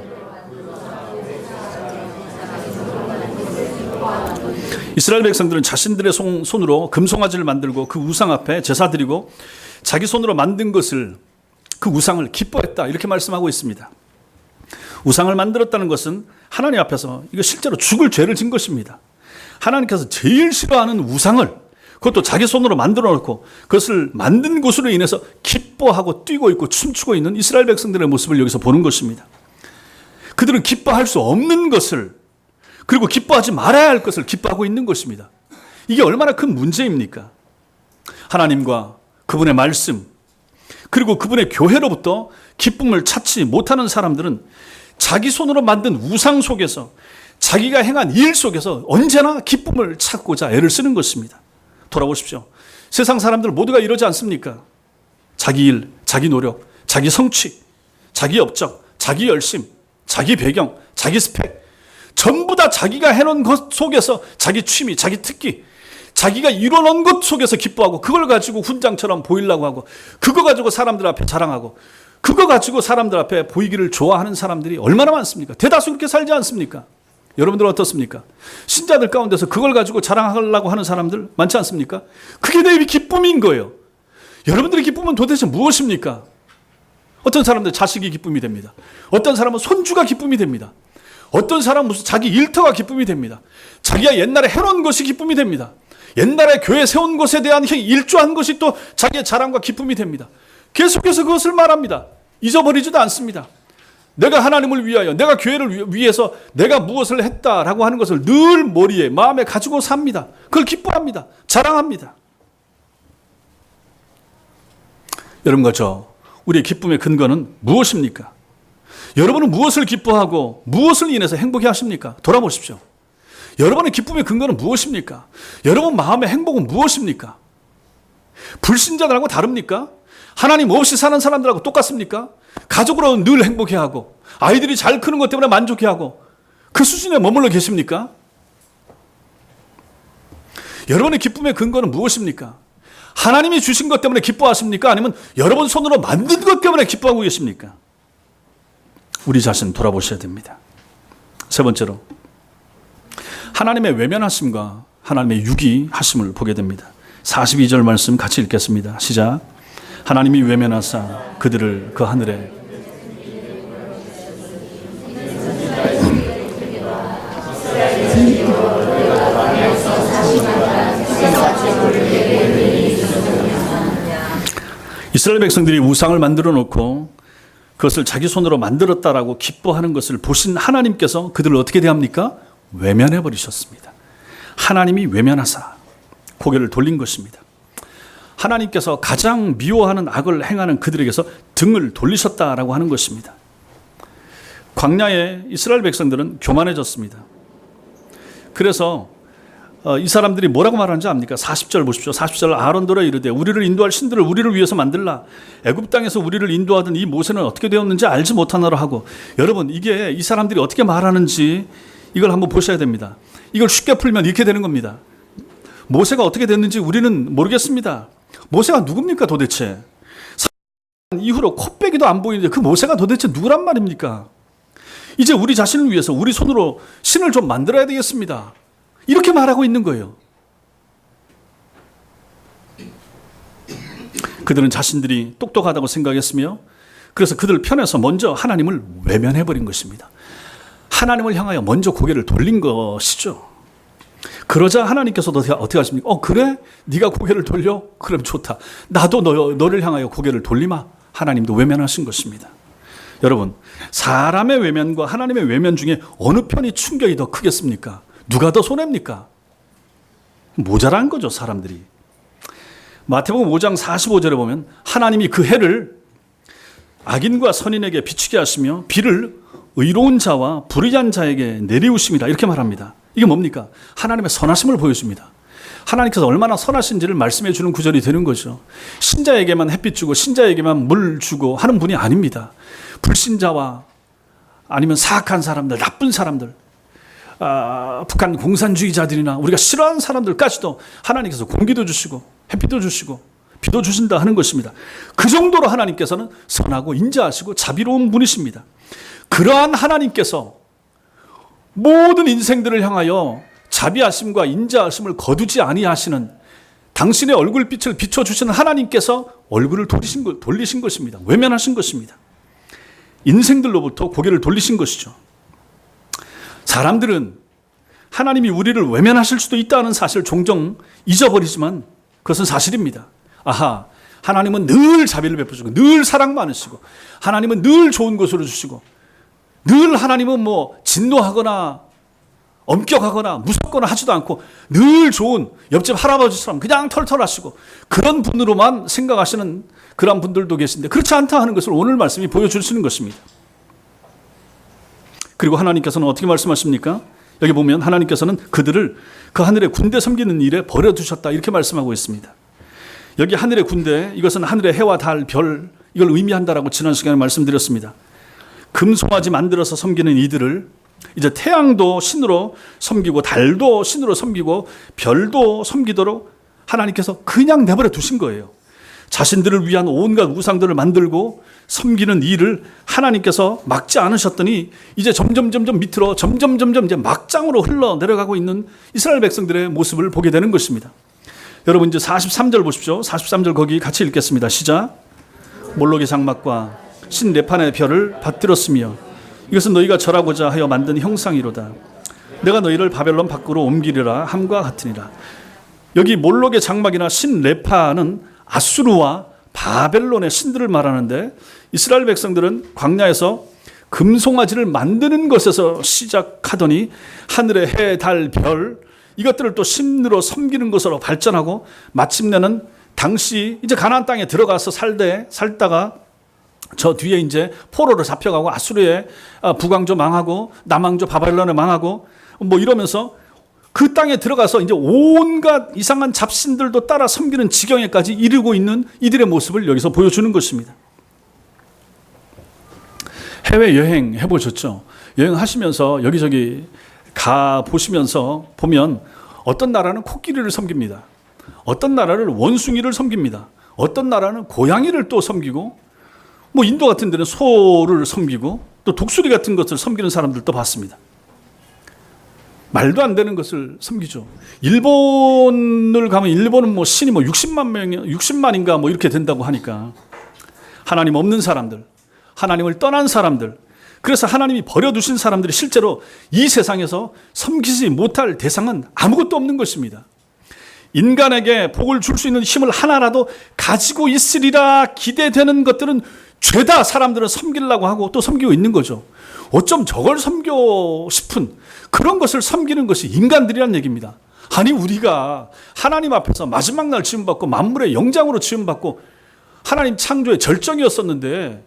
이스라엘 백성들은 자신들의 손으로 금송아지를 만들고 그 우상 앞에 제사 드리고 자기 손으로 만든 것을 그 우상을 기뻐했다 이렇게 말씀하고 있습니다. 우상을 만들었다는 것은 하나님 앞에서 이거 실제로 죽을 죄를 진 것입니다. 하나님께서 제일 싫어하는 우상을 그것도 자기 손으로 만들어 놓고 그것을 만든 것으로 인해서 기뻐하고 뛰고 있고 춤추고 있는 이스라엘 백성들의 모습을 여기서 보는 것입니다. 그들은 기뻐할 수 없는 것을 그리고 기뻐하지 말아야 할 것을 기뻐하고 있는 것입니다. 이게 얼마나 큰 문제입니까? 하나님과 그분의 말씀 그리고 그분의 교회로부터 기쁨을 찾지 못하는 사람들은 자기 손으로 만든 우상 속에서 자기가 행한 일 속에서 언제나 기쁨을 찾고자 애를 쓰는 것입니다. 돌아보십시오. 세상 사람들 모두가 이러지 않습니까? 자기 일, 자기 노력, 자기 성취, 자기 업적, 자기 열심, 자기 배경, 자기 스펙 전부 다 자기가 해놓은 것 속에서 자기 취미, 자기 특기 자기가 이뤄놓은 것 속에서 기뻐하고 그걸 가지고 훈장처럼 보이려고 하고 그거 가지고 사람들 앞에 자랑하고 그거 가지고 사람들 앞에 보이기를 좋아하는 사람들이 얼마나 많습니까? 대다수 그렇게 살지 않습니까? 여러분들은 어떻습니까? 신자들 가운데서 그걸 가지고 자랑하려고 하는 사람들 많지 않습니까? 그게 내 기쁨인 거예요. 여러분들의 기쁨은 도대체 무엇입니까? 어떤 사람들 자식이 기쁨이 됩니다. 어떤 사람은 손주가 기쁨이 됩니다. 어떤 사람은 무슨 자기 일터가 기쁨이 됩니다. 자기가 옛날에 해놓은 것이 기쁨이 됩니다. 옛날에 교회 세운 것에 대한 일조한 것이 또 자기의 자랑과 기쁨이 됩니다. 계속해서 그것을 말합니다. 잊어버리지도 않습니다. 내가 하나님을 위하여 내가 교회를 위해서 내가 무엇을 했다라고 하는 것을 늘 머리에 마음에 가지고 삽니다. 그걸 기뻐합니다. 자랑합니다. 여러분과 저 우리의 기쁨의 근거는 무엇입니까? 여러분은 무엇을 기뻐하고 무엇을 인해서 행복해 하십니까? 돌아보십시오. 여러분의 기쁨의 근거는 무엇입니까? 여러분 마음의 행복은 무엇입니까? 불신자들하고 다릅니까? 하나님 없이 사는 사람들하고 똑같습니까? 가족으로 늘 행복해하고 아이들이 잘 크는 것 때문에 만족해하고 그 수준에 머물러 계십니까? 여러분의 기쁨의 근거는 무엇입니까? 하나님이 주신 것 때문에 기뻐하십니까? 아니면 여러분 손으로 만든 것 때문에 기뻐하고 계십니까? 우리 자신 돌아보셔야 됩니다. 세 번째로 하나님의 외면하심과 하나님의 유기하심을 보게 됩니다. 42절 말씀 같이 읽겠습니다. 시작. 하나님이 외면하사 그들을 그 하늘에 이스라엘 백성들이 우상을 만들어 놓고 그것을 자기 손으로 만들었다라고 기뻐하는 것을 보신 하나님께서 그들을 어떻게 대합니까? 외면해 버리셨습니다. 하나님이 외면하사 고개를 돌린 것입니다. 하나님께서 가장 미워하는 악을 행하는 그들에게서 등을 돌리셨다라고 하는 것입니다. 광야의 이스라엘 백성들은 교만해졌습니다. 그래서 이 사람들이 뭐라고 말하는지 압니까? 40절 보십시오. 40절 아론더러 이르되 우리를 인도할 신들을 우리를 위해서 만들라. 애굽 땅에서 우리를 인도하던 이 모세는 어떻게 되었는지 알지 못하노라 하고 여러분 이게 이 사람들이 어떻게 말하는지 이걸 한번 보셔야 됩니다. 이걸 쉽게 풀면 이렇게 되는 겁니다. 모세가 어떻게 됐는지 우리는 모르겠습니다. 모세가 누굽니까 도대체? 이후로 코빼기도 안 보이는데 그 모세가 도대체 누구란 말입니까? 이제 우리 자신을 위해서 우리 손으로 신을 좀 만들어야 되겠습니다. 이렇게 말하고 있는 거예요. 그들은 자신들이 똑똑하다고 생각했으며 그래서 그들 편에서 먼저 하나님을 외면해버린 것입니다. 하나님을 향하여 먼저 고개를 돌린 것이죠. 그러자 하나님께서도 어떻게 하십니까? 그래? 네가 고개를 돌려? 그럼 좋다. 나도 너를 향하여 고개를 돌리마. 하나님도 외면하신 것입니다. 여러분, 사람의 외면과 하나님의 외면 중에 어느 편이 충격이 더 크겠습니까? 누가 더 손해입니까? 모자란 거죠, 사람들이. 마태복음 5장 45절에 보면 하나님이 그 해를 악인과 선인에게 비추게 하시며 비를 의로운 자와 불의한 자에게 내리우십니다. 이렇게 말합니다. 이게 뭡니까? 하나님의 선하심을 보여줍니다. 하나님께서 얼마나 선하신지를 말씀해 주는 구절이 되는 거죠. 신자에게만 햇빛 주고 신자에게만 물 주고 하는 분이 아닙니다. 불신자와 아니면 사악한 사람들, 나쁜 사람들, 북한 공산주의자들이나 우리가 싫어하는 사람들까지도 하나님께서 공기도 주시고 햇빛도 주시고 비도 주신다 하는 것입니다. 그 정도로 하나님께서는 선하고 인자하시고 자비로운 분이십니다. 그러한 하나님께서 모든 인생들을 향하여 자비하심과 인자하심을 거두지 아니하시는 당신의 얼굴빛을 비춰주시는 하나님께서 얼굴을 돌리신 것입니다. 외면하신 것입니다. 인생들로부터 고개를 돌리신 것이죠. 사람들은 하나님이 우리를 외면하실 수도 있다는 사실을 종종 잊어버리지만 그것은 사실입니다. 아하, 하나님은 늘 자비를 베푸시고 늘 사랑 많으시고 하나님은 늘 좋은 것으로 주시고 늘 하나님은 뭐 진노하거나 엄격하거나 무섭거나 하지도 않고 늘 좋은 옆집 할아버지처럼 그냥 털털하시고 그런 분으로만 생각하시는 그런 분들도 계신데 그렇지 않다 하는 것을 오늘 말씀이 보여주시는 것입니다. 그리고 하나님께서는 어떻게 말씀하십니까? 여기 보면 하나님께서는 그들을 그 하늘의 군대 섬기는 일에 버려두셨다 이렇게 말씀하고 있습니다. 여기 하늘의 군대, 이것은 하늘의 해와 달, 별 이걸 의미한다라고 지난 시간에 말씀드렸습니다. 금송아지 만들어서 섬기는 이들을 이제 태양도 신으로 섬기고 달도 신으로 섬기고 별도 섬기도록 하나님께서 그냥 내버려 두신 거예요. 자신들을 위한 온갖 우상들을 만들고 섬기는 일을 하나님께서 막지 않으셨더니 이제 점점 밑으로 점점 이제 막장으로 흘러 내려가고 있는 이스라엘 백성들의 모습을 보게 되는 것입니다. 여러분 이제 43절 보십시오. 43절 거기 같이 읽겠습니다. 시작. 몰록의 장막과 신 레판의 별을 받들었으며 이것은 너희가 절하고자 하여 만든 형상이로다. 내가 너희를 바벨론 밖으로 옮기리라 함과 같으니라. 여기 몰록의 장막이나 신 레파는 아수르와 바벨론의 신들을 말하는데 이스라엘 백성들은 광야에서 금송아지를 만드는 것에서 시작하더니 하늘의 해, 달, 별 이것들을 또 신으로 섬기는 것으로 발전하고 마침내는 당시 이제 가나안 땅에 들어가서 살다가 저 뒤에 이제 포로로 잡혀가고 아수르의 북왕조 망하고 남왕조 바벨론에 망하고 뭐 이러면서 그 땅에 들어가서 이제 온갖 이상한 잡신들도 따라 섬기는 지경에까지 이르고 있는 이들의 모습을 여기서 보여주는 것입니다. 해외 여행 해보셨죠? 여행하시면서 여기저기 가 보시면서 보면 어떤 나라는 코끼리를 섬깁니다. 어떤 나라를 원숭이를 섬깁니다. 어떤 나라는 고양이를 또 섬기고 뭐 인도 같은 데는 소를 섬기고 또 독수리 같은 것을 섬기는 사람들도 봤습니다. 말도 안 되는 것을 섬기죠. 일본을 가면 일본은 뭐 신이 뭐 60만인가 뭐 이렇게 된다고 하니까 하나님 없는 사람들, 하나님을 떠난 사람들, 그래서 하나님이 버려두신 사람들이 실제로 이 세상에서 섬기지 못할 대상은 아무것도 없는 것입니다. 인간에게 복을 줄 수 있는 힘을 하나라도 가지고 있으리라 기대되는 것들은 죄다 사람들은 섬기려고 하고 또 섬기고 있는 거죠. 어쩜 저걸 섬겨 싶은 그런 것을 섬기는 것이 인간들이란 얘기입니다. 아니 우리가 하나님 앞에서 마지막 날 지음받고 만물의 영장으로 지음받고 하나님 창조의 절정이었었는데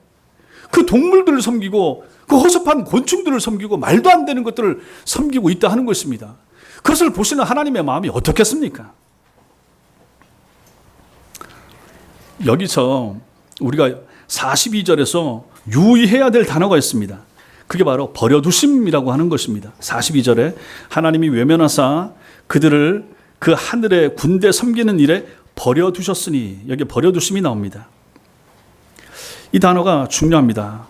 그 동물들을 섬기고 그 허접한 곤충들을 섬기고 말도 안 되는 것들을 섬기고 있다 하는 것입니다. 그것을 보시는 하나님의 마음이 어떻겠습니까? 여기서 우리가 42절에서 유의해야 될 단어가 있습니다. 그게 바로 버려두심이라고 하는 것입니다. 42절에 하나님이 외면하사 그들을 그 하늘의 군대 섬기는 일에 버려두셨으니 여기 버려두심이 나옵니다. 이 단어가 중요합니다.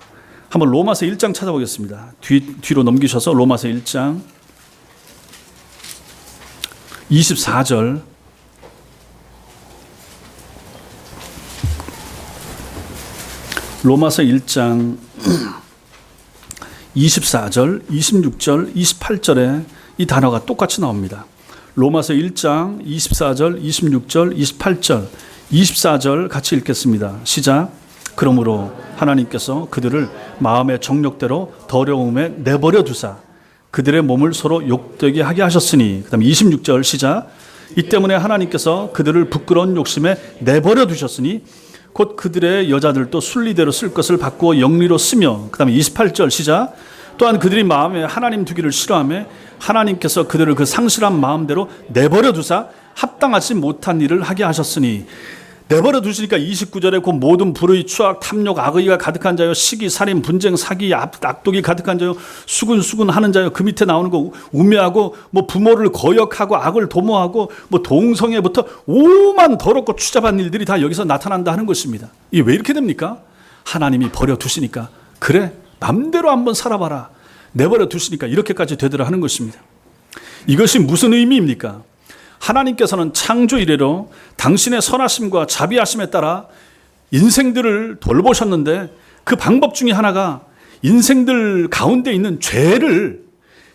한번 로마서 1장 찾아보겠습니다. 뒤로 넘기셔서 로마서 1장 24절 로마서 1장 24절, 26절, 28절에 이 단어가 똑같이 나옵니다. 로마서 1장 24절, 26절, 28절, 24절 같이 읽겠습니다. 시작. 그러므로 하나님께서 그들을 마음의 정욕대로 더러움에 내버려 두사 그들의 몸을 서로 욕되게 하게 하셨으니, 그 다음에 26절 시작. 이 때문에 하나님께서 그들을 부끄러운 욕심에 내버려 두셨으니 곧 그들의 여자들도 순리대로 쓸 것을 바꾸어 영리로 쓰며, 그 다음에 28절 시작. 또한 그들이 마음에 하나님 두기를 싫어하며 하나님께서 그들을 그 상실한 마음대로 내버려 두사 합당하지 못한 일을 하게 하셨으니. 내버려 두시니까 29절에 그 모든 불의, 추악, 탐욕, 악의가 가득한 자요, 시기, 살인, 분쟁, 사기, 악독이 가득한 자요, 수군 하는 자요. 그 밑에 나오는 거 우매하고 뭐 부모를 거역하고 악을 도모하고 뭐 동성애부터 오만 더럽고 추잡한 일들이 다 여기서 나타난다 하는 것입니다. 이게 왜 이렇게 됩니까? 하나님이 버려 두시니까. 그래, 맘대로 한번 살아봐라. 내버려 두시니까 이렇게까지 되더라 하는 것입니다. 이것이 무슨 의미입니까? 하나님께서는 창조 이래로 당신의 선하심과 자비하심에 따라 인생들을 돌보셨는데, 그 방법 중에 하나가 인생들 가운데 있는 죄를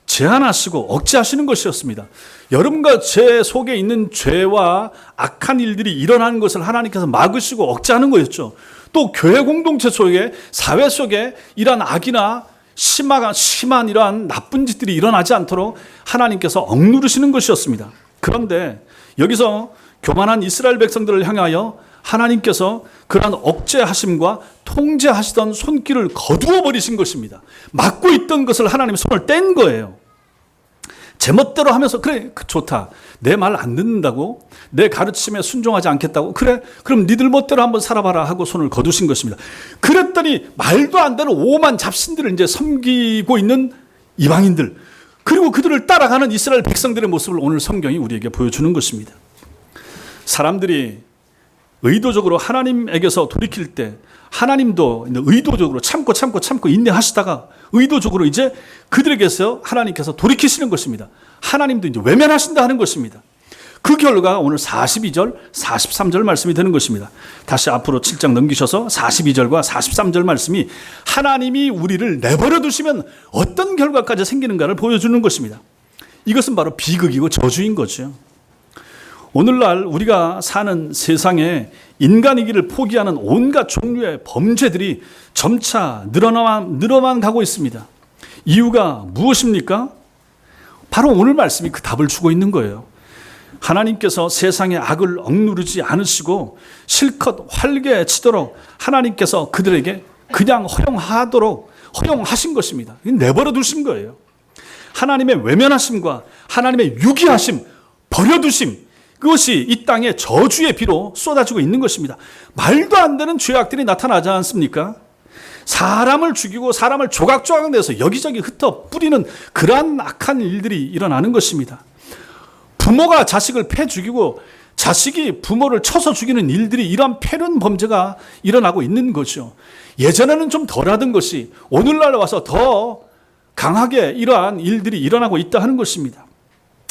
제한하시고 억제하시는 것이었습니다. 여러분과 제 속에 있는 죄와 악한 일들이 일어나는 것을 하나님께서 막으시고 억제하는 거였죠. 또 교회 공동체 속에, 사회 속에 이러한 악이나 심한 이러한 나쁜 짓들이 일어나지 않도록 하나님께서 억누르시는 것이었습니다. 그런데 여기서 교만한 이스라엘 백성들을 향하여 하나님께서 그러한 억제하심과 통제하시던 손길을 거두어 버리신 것입니다. 막고 있던 것을 하나님 손을 뗀 거예요. 제멋대로 하면서, 그래, 좋다. 내 말 안 듣는다고? 내 가르침에 순종하지 않겠다고? 그래, 그럼 니들 멋대로 한번 살아봐라 하고 손을 거두신 것입니다. 그랬더니 말도 안 되는 오만 잡신들을 이제 섬기고 있는 이방인들, 그리고 그들을 따라가는 이스라엘 백성들의 모습을 오늘 성경이 우리에게 보여주는 것입니다. 사람들이 의도적으로 하나님에게서 돌이킬 때 하나님도 의도적으로 참고 인내하시다가 의도적으로 이제 그들에게서 하나님께서 돌이키시는 것입니다. 하나님도 이제 외면하신다 하는 것입니다. 그 결과가 오늘 42절, 43절 말씀이 되는 것입니다. 다시 앞으로 7장 넘기셔서 42절과 43절 말씀이 하나님이 우리를 내버려 두시면 어떤 결과까지 생기는가를 보여주는 것입니다. 이것은 바로 비극이고 저주인 거죠. 오늘날 우리가 사는 세상에 인간이기를 포기하는 온갖 종류의 범죄들이 점차 늘어만 가고 있습니다. 이유가 무엇입니까? 바로 오늘 말씀이 그 답을 주고 있는 거예요. 하나님께서 세상의 악을 억누르지 않으시고 실컷 활개치도록 하나님께서 그들에게 그냥 허용하신 것입니다. 내버려 두신 거예요. 하나님의 외면하심과 하나님의 유기하심, 버려두심, 그것이 이 땅에 저주의 비로 쏟아지고 있는 것입니다. 말도 안 되는 죄악들이 나타나지 않습니까? 사람을 죽이고 사람을 조각조각 내서 여기저기 흩어 뿌리는 그러한 악한 일들이 일어나는 것입니다. 부모가 자식을 패 죽이고 자식이 부모를 쳐서 죽이는 일들이, 이러한 패륜 범죄가 일어나고 있는 거죠. 예전에는 좀 덜하던 것이 오늘날 와서 더 강하게 이러한 일들이 일어나고 있다 하는 것입니다.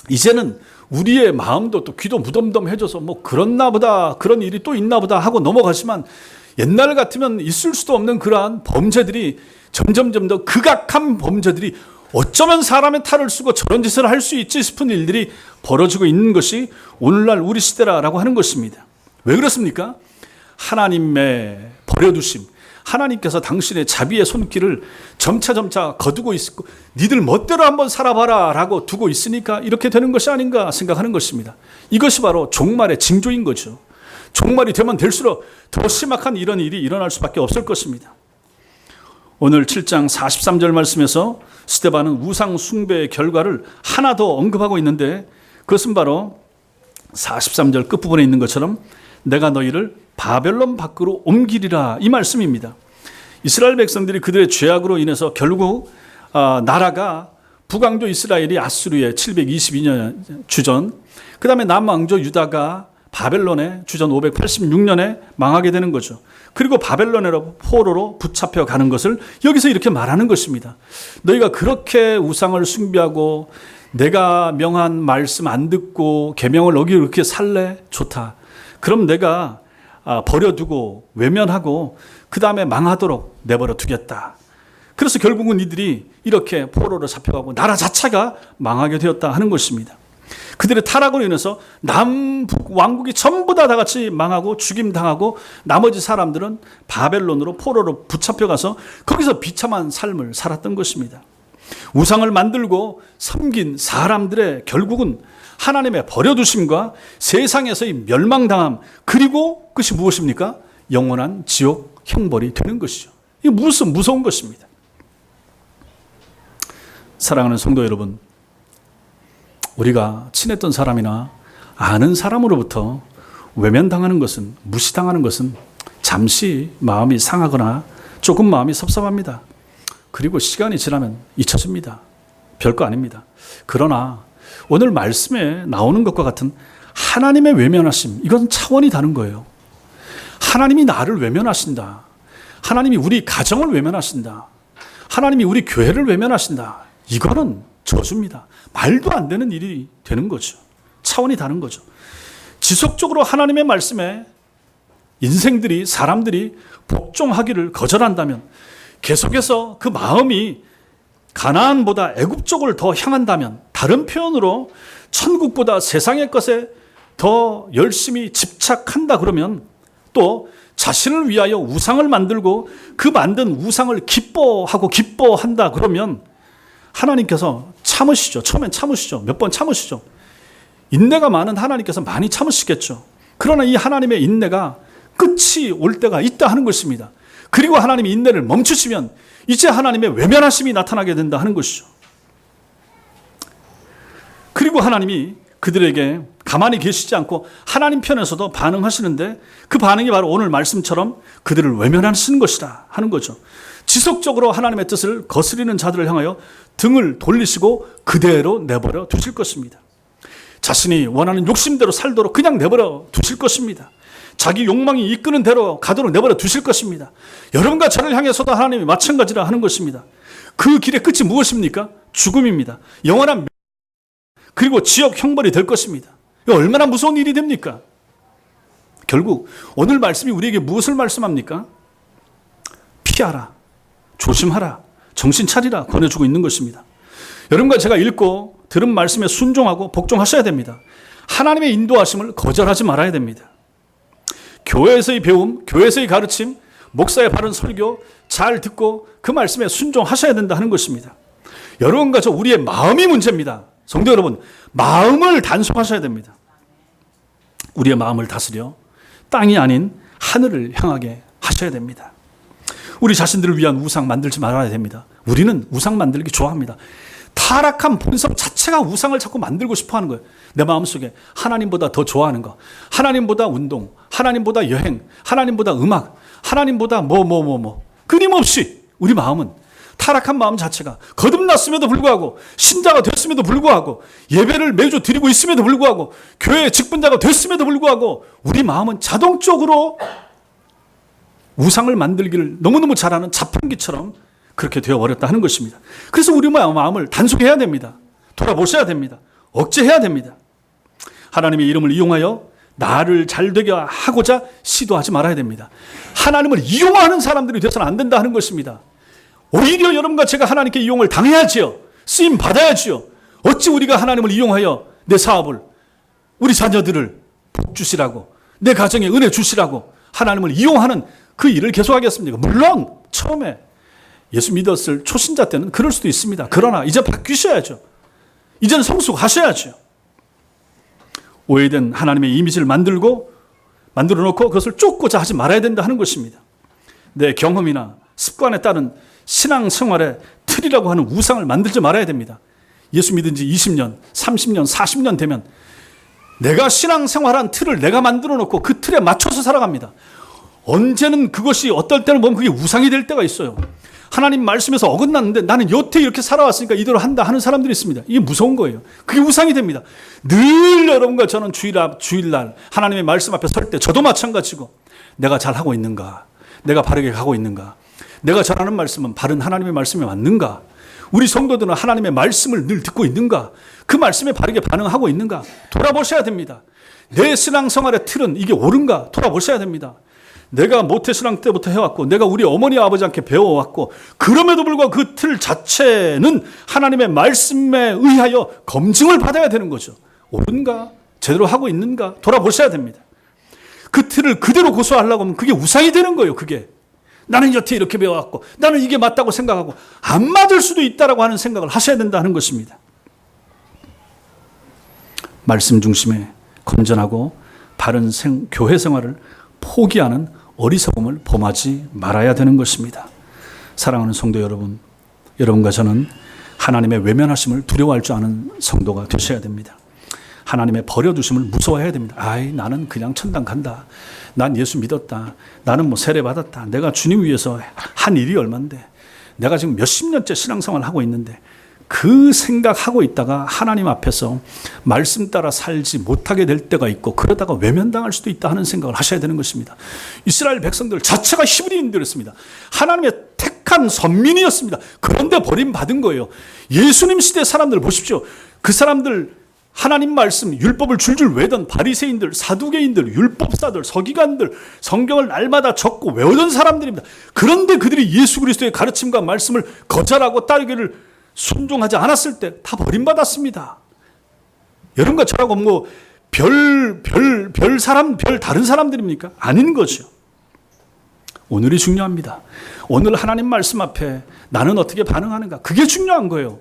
이제는 우리의 마음도 또 귀도 무덤덤해져서 뭐 그렇나 보다, 그런 일이 또 있나 보다 하고 넘어가지만, 옛날 같으면 있을 수도 없는 그러한 범죄들이 점점 더 극악한 범죄들이, 어쩌면 사람의 탈을 쓰고 저런 짓을 할 수 있지 싶은 일들이 벌어지고 있는 것이 오늘날 우리 시대라고 하는 것입니다. 왜 그렇습니까? 하나님의 버려두심, 하나님께서 당신의 자비의 손길을 점차 거두고 있고 니들 멋대로 한번 살아봐라 라고 두고 있으니까 이렇게 되는 것이 아닌가 생각하는 것입니다. 이것이 바로 종말의 징조인 거죠. 종말이 되면 될수록 더 심각한 이런 일이 일어날 수밖에 없을 것입니다. 오늘 7장 43절 말씀에서 스데반은 우상 숭배의 결과를 하나 더 언급하고 있는데, 그것은 바로 43절 끝부분에 있는 것처럼 내가 너희를 바벨론 밖으로 옮기리라, 이 말씀입니다. 이스라엘 백성들이 그들의 죄악으로 인해서 결국 나라가 북왕조 이스라엘이 아수르의 722년 주전, 그 다음에 남왕조 유다가 바벨론의 주전 586년에 망하게 되는 거죠. 그리고 바벨론으로 포로로 붙잡혀 가는 것을 여기서 이렇게 말하는 것입니다. 너희가 그렇게 우상을 숭배하고 내가 명한 말씀 안 듣고 계명을 어기고 그렇게 살래? 좋다. 그럼 내가 버려두고 외면하고 그 다음에 망하도록 내버려 두겠다. 그래서 결국은 이들이 이렇게 포로로 잡혀가고 나라 자체가 망하게 되었다 하는 것입니다. 그들의 타락으로 인해서 남북 왕국이 전부 다 같이 망하고 죽임당하고 나머지 사람들은 바벨론으로 포로로 붙잡혀가서 거기서 비참한 삶을 살았던 것입니다. 우상을 만들고 섬긴 사람들의 결국은 하나님의 버려두심과 세상에서의 멸망당함, 그리고 그것이 무엇입니까? 영원한 지옥 형벌이 되는 것이죠. 이게 무서운 것입니다. 사랑하는 성도 여러분, 우리가 친했던 사람이나 아는 사람으로부터 외면당하는 것은, 무시당하는 것은 잠시 마음이 상하거나 조금 마음이 섭섭합니다. 그리고 시간이 지나면 잊혀집니다. 별거 아닙니다. 그러나 오늘 말씀에 나오는 것과 같은 하나님의 외면하심, 이건 차원이 다른 거예요. 하나님이 나를 외면하신다. 하나님이 우리 가정을 외면하신다. 하나님이 우리 교회를 외면하신다. 이거는 저주입니다. 말도 안 되는 일이 되는 거죠. 차원이 다른 거죠. 지속적으로 하나님의 말씀에 인생들이, 사람들이 복종하기를 거절한다면, 계속해서 그 마음이 가나안보다 애굽 쪽을 더 향한다면, 다른 표현으로 천국보다 세상의 것에 더 열심히 집착한다 그러면, 또 자신을 위하여 우상을 만들고 그 만든 우상을 기뻐한다 그러면 하나님께서 참으시죠. 처음엔 참으시죠. 몇 번 참으시죠. 인내가 많은 하나님께서 많이 참으시겠죠. 그러나 이 하나님의 인내가 끝이 올 때가 있다 하는 것입니다. 그리고 하나님이 인내를 멈추시면 이제 하나님의 외면하심이 나타나게 된다 하는 것이죠. 그리고 하나님이 그들에게 가만히 계시지 않고 하나님 편에서도 반응하시는데, 그 반응이 바로 오늘 말씀처럼 그들을 외면하시는 것이다 하는 거죠. 지속적으로 하나님의 뜻을 거스리는 자들을 향하여 등을 돌리시고 그대로 내버려 두실 것입니다. 자신이 원하는 욕심대로 살도록 그냥 내버려 두실 것입니다. 자기 욕망이 이끄는 대로 가도록 내버려 두실 것입니다. 여러분과 저를 향해서도 하나님이 마찬가지라 하는 것입니다. 그 길의 끝이 무엇입니까? 죽음입니다. 영원한 그리고 지옥 형벌이 될 것입니다. 이거 얼마나 무서운 일이 됩니까? 결국 오늘 말씀이 우리에게 무엇을 말씀합니까? 피하라, 조심하라, 정신 차리라 권해주고 있는 것입니다. 여러분과 제가 읽고 들은 말씀에 순종하고 복종하셔야 됩니다. 하나님의 인도하심을 거절하지 말아야 됩니다. 교회에서의 배움, 교회에서의 가르침, 목사의 바른 설교 잘 듣고 그 말씀에 순종하셔야 된다 하는 것입니다. 여러분과 저 우리의 마음이 문제입니다. 성도 여러분, 마음을 단속하셔야 됩니다. 우리의 마음을 다스려 땅이 아닌 하늘을 향하게 하셔야 됩니다. 우리 자신들을 위한 우상 만들지 말아야 됩니다. 우리는 우상 만들기 좋아합니다. 타락한 본성 자체가 우상을 자꾸 만들고 싶어 하는 거예요. 내 마음속에 하나님보다 더 좋아하는 거, 하나님보다 운동, 하나님보다 여행, 하나님보다 음악, 하나님보다 끊임없이 우리 마음은, 타락한 마음 자체가 거듭났음에도 불구하고, 신자가 됐음에도 불구하고, 예배를 매주 드리고 있음에도 불구하고, 교회의 직분자가 됐음에도 불구하고, 우리 마음은 자동적으로 우상을 만들기를 너무너무 잘하는 자판기처럼 그렇게 되어버렸다 하는 것입니다. 그래서 우리 마음을 단속해야 됩니다. 돌아보셔야 됩니다. 억제해야 됩니다. 하나님의 이름을 이용하여 나를 잘되게 하고자 시도하지 말아야 됩니다. 하나님을 이용하는 사람들이 되어서는 안 된다 하는 것입니다. 오히려 여러분과 제가 하나님께 이용을 당해야지요. 쓰임 받아야지요. 어찌 우리가 하나님을 이용하여 내 사업을, 우리 자녀들을 복 주시라고, 내 가정에 은혜 주시라고 하나님을 이용하는 그 일을 계속하겠습니까? 물론 처음에 예수 믿었을 초신자 때는 그럴 수도 있습니다. 그러나 이제 바뀌셔야죠. 이제는 성숙하셔야죠. 오해된 하나님의 이미지를 만들어 놓고 그것을 쫓고자 하지 말아야 된다 하는 것입니다. 내 경험이나 습관에 따른 신앙생활의 틀이라고 하는 우상을 만들지 말아야 됩니다. 예수 믿은 지 20년, 30년, 40년 되면 내가 신앙생활한 틀을 내가 만들어 놓고 그 틀에 맞춰서 살아갑니다. 언제는 그것이 어떨 때는 보면 그게 우상이 될 때가 있어요. 하나님 말씀에서 어긋났는데 나는 여태 이렇게 살아왔으니까 이대로 한다 하는 사람들이 있습니다. 이게 무서운 거예요. 그게 우상이 됩니다. 늘 여러분과 저는 주일날 하나님의 말씀 앞에 설 때 저도 마찬가지고, 내가 잘하고 있는가, 내가 바르게 가고 있는가, 내가 전하는 말씀은 바른 하나님의 말씀에 맞는가, 우리 성도들은 하나님의 말씀을 늘 듣고 있는가, 그 말씀에 바르게 반응하고 있는가 돌아보셔야 됩니다. 내 신앙생활의 틀은 이게 옳은가 돌아보셔야 됩니다. 내가 모태신앙 때부터 해왔고, 내가 우리 어머니 아버지한테 배워왔고, 그럼에도 불구하고 그 틀 자체는 하나님의 말씀에 의하여 검증을 받아야 되는 거죠. 옳은가, 제대로 하고 있는가 돌아보셔야 됩니다. 그 틀을 그대로 고수하려고 하면 그게 우상이 되는 거예요. 그게 나는 여태 이렇게 배워왔고 나는 이게 맞다고 생각하고 안 맞을 수도 있다라고 하는 생각을 하셔야 된다는 것입니다. 말씀 중심의 건전하고 바른 교회 생활을 포기하는 어리석음을 범하지 말아야 되는 것입니다. 사랑하는 성도 여러분, 여러분과 저는 하나님의 외면하심을 두려워할 줄 아는 성도가 되셔야 됩니다. 하나님의 버려두심을 무서워해야 됩니다. 아이, 나는 그냥 천당 간다. 난 예수 믿었다. 나는 뭐 세례 받았다. 내가 주님 위해서 한 일이 얼만데. 내가 지금 몇십 년째 신앙생활을 하고 있는데 그 생각하고 있다가 하나님 앞에서 말씀 따라 살지 못하게 될 때가 있고 그러다가 외면당할 수도 있다 하는 생각을 하셔야 되는 것입니다. 이스라엘 백성들 자체가 히브리인들이었습니다. 하나님의 택한 선민이었습니다. 그런데 버림받은 거예요. 예수님 시대 사람들 보십시오. 그 사람들 하나님 말씀 율법을 줄줄 외던 바리새인들, 사두개인들, 율법사들, 서기관들, 성경을 날마다 적고 외우던 사람들입니다. 그런데 그들이 예수 그리스도의 가르침과 말씀을 거절하고 따르기를 순종하지 않았을 때 다 버림받았습니다. 여러분과 저하고 뭐 별 다른 사람들입니까? 아닌 거죠. 오늘이 중요합니다. 오늘 하나님 말씀 앞에 나는 어떻게 반응하는가? 그게 중요한 거예요.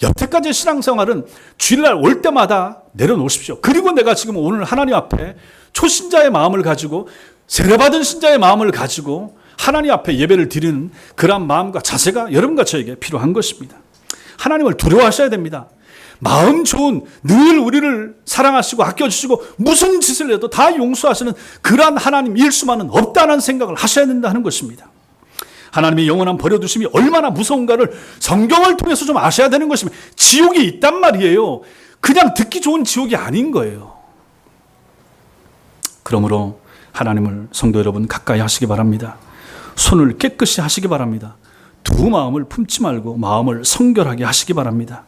여태까지의 신앙생활은 주일날 올 때마다 내려놓으십시오. 그리고 내가 지금 오늘 하나님 앞에 초신자의 마음을 가지고 세례받은 신자의 마음을 가지고 하나님 앞에 예배를 드리는 그러한 마음과 자세가 여러분과 저에게 필요한 것입니다. 하나님을 두려워하셔야 됩니다. 마음 좋은, 늘 우리를 사랑하시고 아껴주시고 무슨 짓을 해도 다 용서하시는 그러한 하나님 일수만은 없다는 생각을 하셔야 된다는 것입니다. 하나님의 영원한 버려두심이 얼마나 무서운가를 성경을 통해서 좀 아셔야 되는 것입니다. 지옥이 있단 말이에요. 그냥 듣기 좋은 지옥이 아닌 거예요. 그러므로 하나님을 성도 여러분 가까이 하시기 바랍니다. 손을 깨끗이 하시기 바랍니다. 두 마음을 품지 말고 마음을 성결하게 하시기 바랍니다.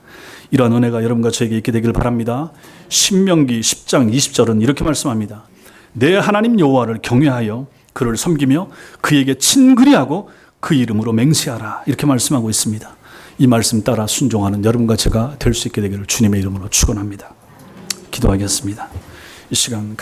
이러한 은혜가 여러분과 저에게 있게 되길 바랍니다. 신명기 10장 20절은 이렇게 말씀합니다. 내 하나님 여호와를 경외하여 그를 섬기며 그에게 친근히하고 그 이름으로 맹세하라. 이렇게 말씀하고 있습니다. 이 말씀 따라 순종하는 여러분과 제가 될 수 있게 되기를 주님의 이름으로 축원합니다. 기도하겠습니다. 이 시간